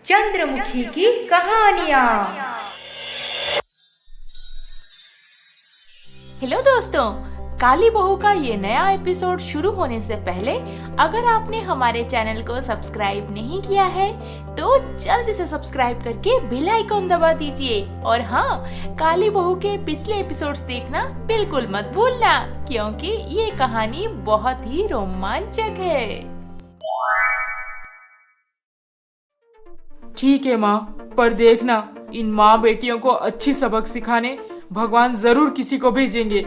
चंद्रमुखी की कहानियाँ। हेलो दोस्तों, काली बहू का ये नया एपिसोड शुरू होने से पहले अगर आपने हमारे चैनल को सब्सक्राइब नहीं किया है तो जल्दी से सब्सक्राइब करके बेल आइकॉन दबा दीजिए। और हाँ, काली बहू के पिछले एपिसोड्स देखना बिल्कुल मत भूलना, क्योंकि ये कहानी बहुत ही रोमांचक है। ठीक है माँ, पर देखना इन माँ बेटियों को अच्छी सबक सिखाने भगवान जरूर किसी को भेजेंगे।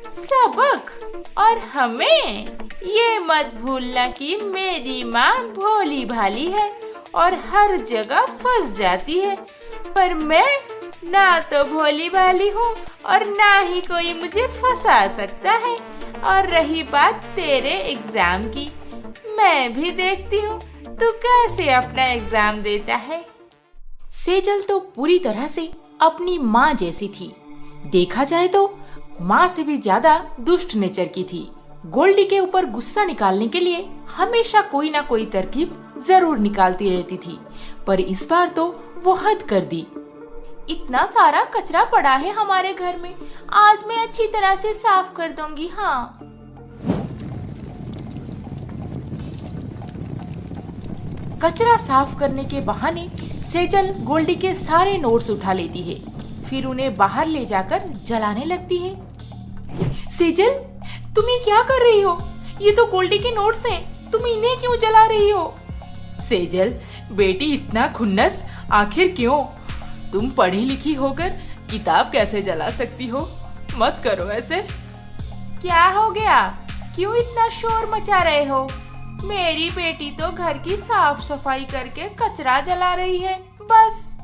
सबक? और हमें ये मत भूलना कि मेरी माँ भोली भाली है और हर जगह फंस जाती है, पर मैं ना तो भोली भाली हूँ और ना ही कोई मुझे फंसा सकता है। और रही बात तेरे एग्जाम की, मैं भी देखती हूँ तू कैसे अपना एग्जाम देता है। सेजल तो पूरी तरह से अपनी माँ जैसी थी। देखा जाए तो माँ से भी ज्यादा दुष्ट नेचर की थी। गोल्डी के ऊपर गुस्सा निकालने के लिए हमेशा कोई ना कोई तरकीब जरूर निकालती रहती थी, पर इस बार तो वो हद कर दी। इतना सारा कचरा पड़ा है हमारे घर में, आज मैं अच्छी तरह से साफ कर दूंगी। हाँ, कचरा साफ करने के बहाने सेजल गोल्डी के सारे नोट्स उठा लेती है, फिर उन्हें बाहर ले जाकर जलाने लगती है। सेजल, तुम ये क्या कर रही हो? ये तो गोल्डी के नोट्स हैं, तुम इन्हें क्यों जला रही हो? सेजल बेटी, इतना खुन्नस आखिर क्यों? तुम पढ़ी लिखी होकर किताब कैसे जला सकती हो? मत करो ऐसे। क्या हो गया? क्यों इतना शोर मचा रहे हो? मेरी बेटी तो घर की साफ सफाई करके कचरा जला रही है। बस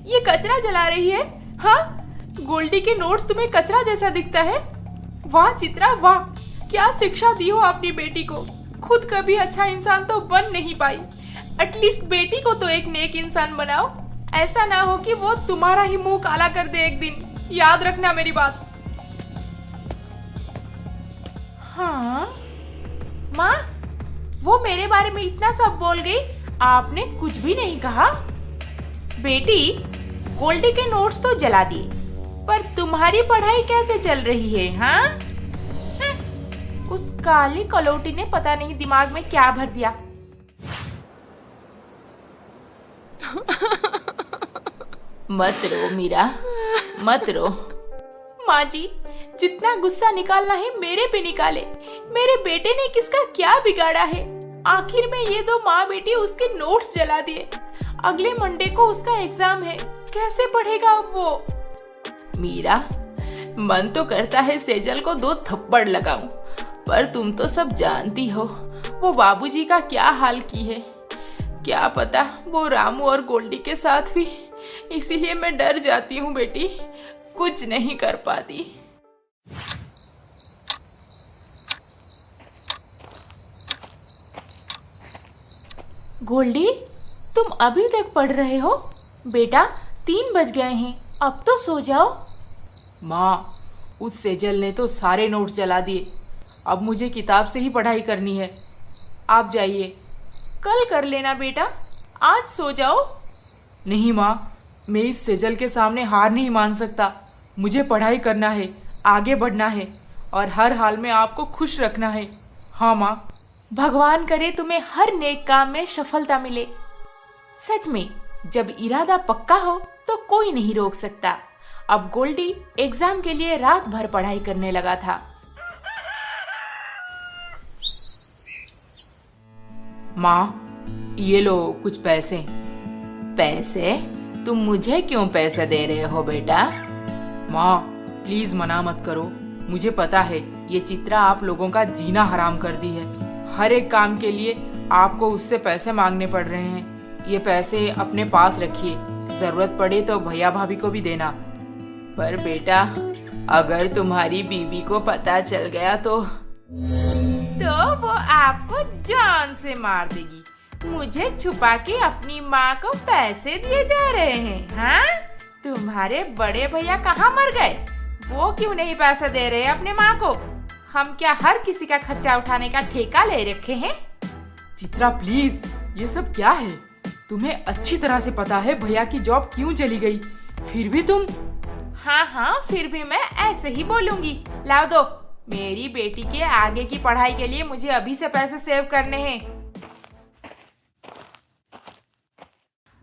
ये कचरा जला रही है? हाँ, गोल्डी के नोट्स तुम्हें कचरा जैसा दिखता है? वाह चित्रा वाह, क्या शिक्षा दी हो अपनी बेटी को। खुद कभी अच्छा इंसान तो बन नहीं पाई, एटलीस्ट बेटी को तो एक नेक इंसान बनाओ। ऐसा ना हो कि वो तुम्हारा ही मुंह काला कर दे एक दिन। याद रखना मेरी बात। हाँ माँ, वो मेरे बारे में इतना सब बोल गई, आपने कुछ भी नहीं कहा। बेटी, गोल्डी के नोट्स तो जला दिए, पर तुम्हारी पढ़ाई कैसे चल रही है? हाँ, उस काली कलौटी ने पता नहीं दिमाग में क्या भर दिया। मत रो मीरा, मत रो। माँ जी, जितना गुस्सा निकालना है मेरे पे निकाले। मेरे बेटे ने किसका क्या बिगाड़ा है? आखिर में ये दो माँ बेटी उसके नोट्स जला दिए। अगले मंडे को उसका एग्जाम है, कैसे पढ़ेगा अब वो? मीरा, मन तो करता है सेजल को 2 थप्पड़ लगाऊं, पर तुम तो सब जानती हो वो बाबूजी का क्या हाल की है। क्या पता वो रामू और गोल्डी के साथ भी, इसीलिए मैं डर जाती हूँ बेटी, कुछ नहीं कर पाती। गोल्डी, तुम अभी तक पढ़ रहे हो? बेटा, 3 बज गए हैं, अब तो सो जाओ। माँ, उस सेजल ने तो सारे नोट्स जला दिए। अब मुझे किताब से ही पढ़ाई करनी है। आप जाइए। कल कर लेना बेटा, आज सो जाओ। नहीं माँ, मैं इस सेजल के सामने हार नहीं मान सकता। मुझे पढ़ाई करना है, आगे बढ़ना है और हर हाल में आपको खुश रखना है। हाँ माँ। भगवान करे तुम्हें हर नेक काम में सफलता मिले। सच में, जब इरादा पक्का हो तो कोई नहीं रोक सकता। अब गोल्डी एग्जाम के लिए रात भर पढ़ाई करने लगा था। माँ, ये लो कुछ पैसे। पैसे? तुम मुझे क्यों पैसे दे रहे हो बेटा? माँ, प्लीज मना मत करो। मुझे पता है ये चित्रा आप लोगों का जीना हराम कर दी है। हर एक काम के लिए आपको उससे पैसे मांगने पड़ रहे हैं। ये पैसे अपने पास रखिए, जरूरत पड़े तो भैया भाभी को भी देना। पर बेटा, अगर तुम्हारी बीवी को पता चल गया तो वो आपको जान से मार देगी। मुझे छुपा के अपनी माँ को पैसे दिए जा रहे हैं? हाँ, तुम्हारे बड़े भैया कहाँ मर गए? वो क्यों नहीं पैसे दे रहे अपने माँ को? हम क्या हर किसी का खर्चा उठाने का ठेका ले रखे हैं? चित्रा प्लीज, ये सब क्या है? तुम्हें अच्छी तरह से पता है भैया की जॉब क्यों चली गई, फिर भी तुम। हाँ, फिर भी मैं ऐसे ही बोलूंगी। लाओ दो, मेरी बेटी के आगे की पढ़ाई के लिए मुझे अभी से पैसे सेव करने हैं।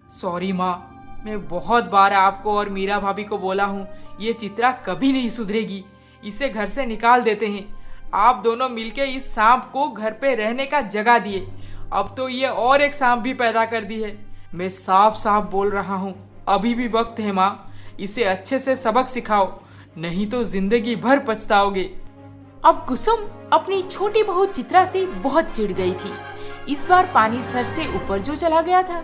सॉरी माँ, मैं बहुत बार आपको और मीरा भाभी को बोला हूँ, ये चित्रा कभी नहीं सुधरेगी, इसे घर से निकाल देते हैं। आप दोनों मिलके इस सांप को घर पे रहने का जगह दिए, अब तो ये और एक सांप भी पैदा कर दी है। मैं साफ साफ बोल रहा हूँ, अभी भी वक्त है माँ, इसे अच्छे से सबक सिखाओ, नहीं तो जिंदगी भर पछताओगे। अब कुसुम अपनी छोटी बहू चित्रा से बहुत चिढ़ गई थी। इस बार पानी सर से ऊपर जो चला गया था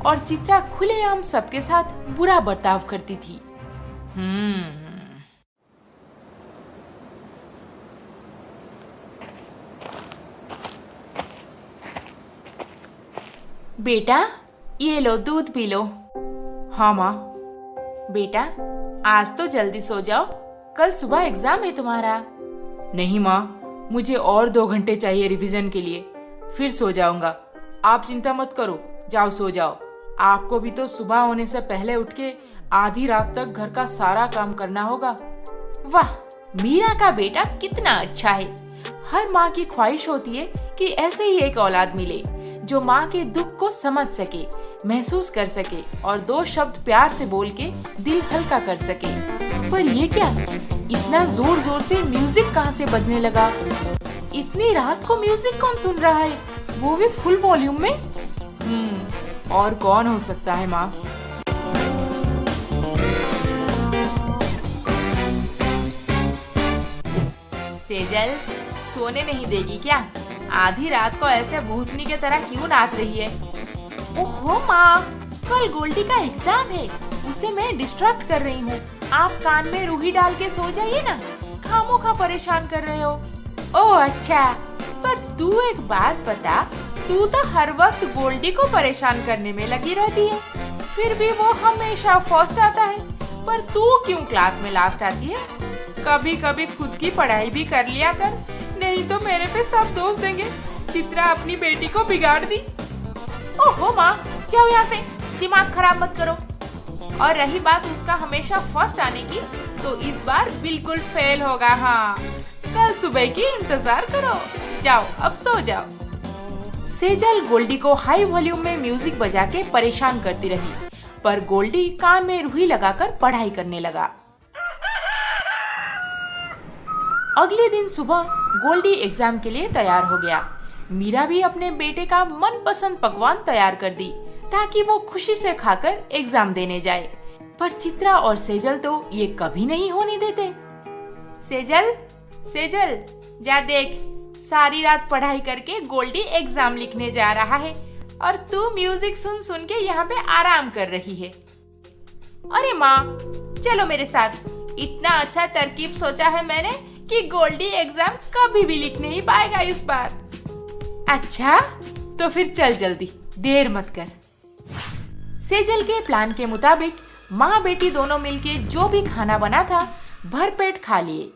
और चित्रा खुलेआम सबके साथ बुरा बर्ताव करती थी। बेटा, ये लो दूध पी लो। हाँ माँ। बेटा, आज तो जल्दी सो जाओ, कल सुबह एग्जाम है तुम्हारा। नहीं माँ, मुझे और 2 घंटे चाहिए रिवीजन के लिए, फिर सो जाऊंगा। आप चिंता मत करो, जाओ सो जाओ। आपको भी तो सुबह होने से पहले उठ के आधी रात तक घर का सारा काम करना होगा। वाह, मीरा का बेटा कितना अच्छा है। हर माँ की ख्वाहिश होती है कि ऐसे ही एक औलाद मिले जो माँ के दुख को समझ सके, महसूस कर सके और 2 शब्द प्यार से बोल के दिल हल्का कर सके। पर ये क्या, इतना जोर जोर से म्यूजिक कहाँ से बजने लगा? इतनी रात को म्यूजिक कौन सुन रहा है, वो भी फुल वॉल्यूम में? और कौन हो सकता है माँ? सेजल, सोने नहीं देगी क्या? आधी रात को ऐसे भूतनी के तरह क्यों नाच रही है? ओहो माँ, कल गोल्डी का एग्जाम है, उसे मैं डिस्ट्रैक्ट कर रही हूँ। आप कान में रूही डाल के सो जाइए ना, खामोखा परेशान कर रहे हो। ओह अच्छा, पर तू एक बात बता, तू तो हर वक्त गोल्डी को परेशान करने में लगी रहती है, फिर भी वो हमेशा फर्स्ट आता है, पर तू क्यों क्लास में लास्ट आती है? कभी कभी खुद की पढ़ाई भी कर लिया कर, नहीं तो मेरे पे सब दोष देंगे चित्रा अपनी बेटी को बिगाड़ दी। ओहो माँ, जाओ यहाँ से, दिमाग खराब मत करो। और रही बात उसका हमेशा फर्स्ट आने की, तो इस बार बिल्कुल फेल होगा। हाँ, कल सुबह की इंतजार करो। जाओ, अब सो जाओ। सेजल गोल्डी को हाई वॉल्यूम में म्यूजिक बजा के परेशान करती रही, पर गोल्डी कान में रुई लगाकर पढ़ाई करने लगा। अगले दिन सुबह गोल्डी एग्जाम के लिए तैयार हो गया। मीरा भी अपने बेटे का मनपसंद पकवान तैयार कर दी ताकि वो खुशी से खाकर एग्जाम देने जाए, पर चित्रा और सेजल तो ये कभी नहीं होने देते। सेजल, सेजल, जा देख, सारी रात पढ़ाई करके गोल्डी एग्जाम लिखने जा रहा है और तू म्यूजिक सुन सुन के यहाँ पे आराम कर रही है। अरे माँ, चलो मेरे साथ, इतना अच्छा तरकीब सोचा है मैंने कि गोल्डी एग्जाम कभी भी लिख नहीं पाएगा इस बार। अच्छा, तो फिर चल जल्दी, देर मत कर। सेजल के प्लान के मुताबिक माँ बेटी दोनों मिलके जो भी खाना बना था भरपेट खा लिए,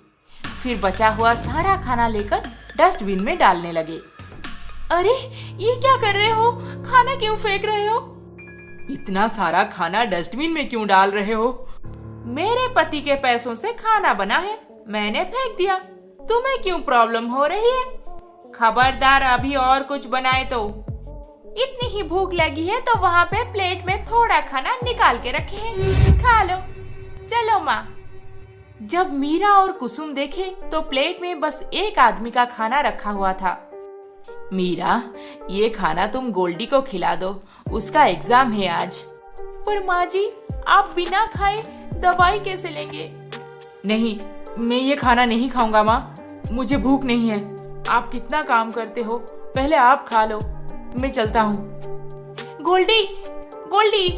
फिर बचा हुआ सारा खाना लेकर डस्टबिन में डालने लगे। अरे ये क्या कर रहे हो, खाना क्यों फेंक रहे हो? इतना सारा खाना डस्टबिन में क्यों डाल रहे हो? मेरे पति के पैसों से खाना बना है, मैंने फेंक दिया, तुम्हें क्यों प्रॉब्लम हो रही है? खबरदार अभी और कुछ बनाए तो। इतनी ही भूख लगी है तो वहाँ पे प्लेट में थोड़ा खाना निकाल के रखे हैं, खा लो। चलो माँ। जब मीरा और कुसुम देखे तो प्लेट में बस एक आदमी का खाना रखा हुआ था। मीरा, ये खाना तुम गोल्डी को खिला दो, उसका एग्जाम है आज। पर माँ जी, आप बिना खाए दवाई कैसे लेंगे? नहीं, मैं ये खाना नहीं खाऊंगा माँ, मुझे भूख नहीं है। आप कितना काम करते हो, पहले आप खा लो, मैं चलता हूँ। गोल्डी, गोल्डी।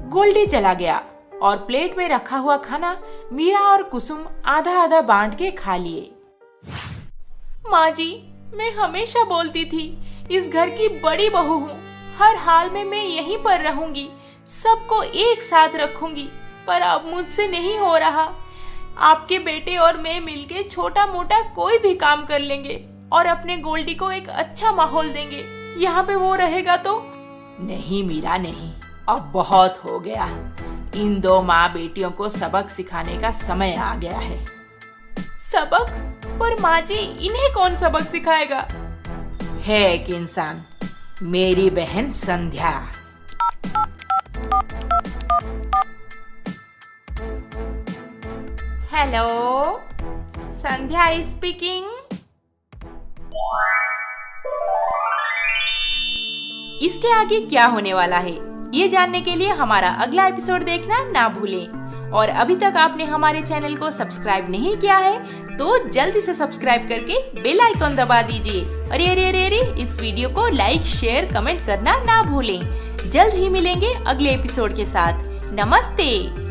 गोल्डी चला गया और प्लेट में रखा हुआ खाना मीरा और कुसुम आधा आधा बांट के खा लिए। माँ जी, मैं हमेशा बोलती थी इस घर की बड़ी बहू हूँ, हर हाल में मैं यहीं पर रहूंगी, सबको एक साथ रखूंगी, पर अब मुझसे नहीं हो रहा। आपके बेटे और मैं मिलके छोटा मोटा कोई भी काम कर लेंगे और अपने गोल्डी को एक अच्छा माहौल देंगे, यहाँ पे वो रहेगा तो? नहीं मीरा नहीं, अब बहुत हो गया। इन दो माँ बेटियों को सबक सिखाने का समय आ गया है। सबक? पर माँ जी, इन्हें कौन सबक सिखाएगा? है एक इंसान, मेरी बहन संध्या। हेलो, संध्या स्पीकिंग। इसके आगे क्या होने वाला है, ये जानने के लिए हमारा अगला एपिसोड देखना ना भूलें। और अभी तक आपने हमारे चैनल को सब्सक्राइब नहीं किया है तो जल्दी से सब्सक्राइब करके बेल आइकॉन दबा दीजिए। अरे अरे अरे अरे, इस वीडियो को लाइक, शेयर, कमेंट करना ना भूलें। जल्द ही मिलेंगे अगले एपिसोड के साथ। नमस्ते।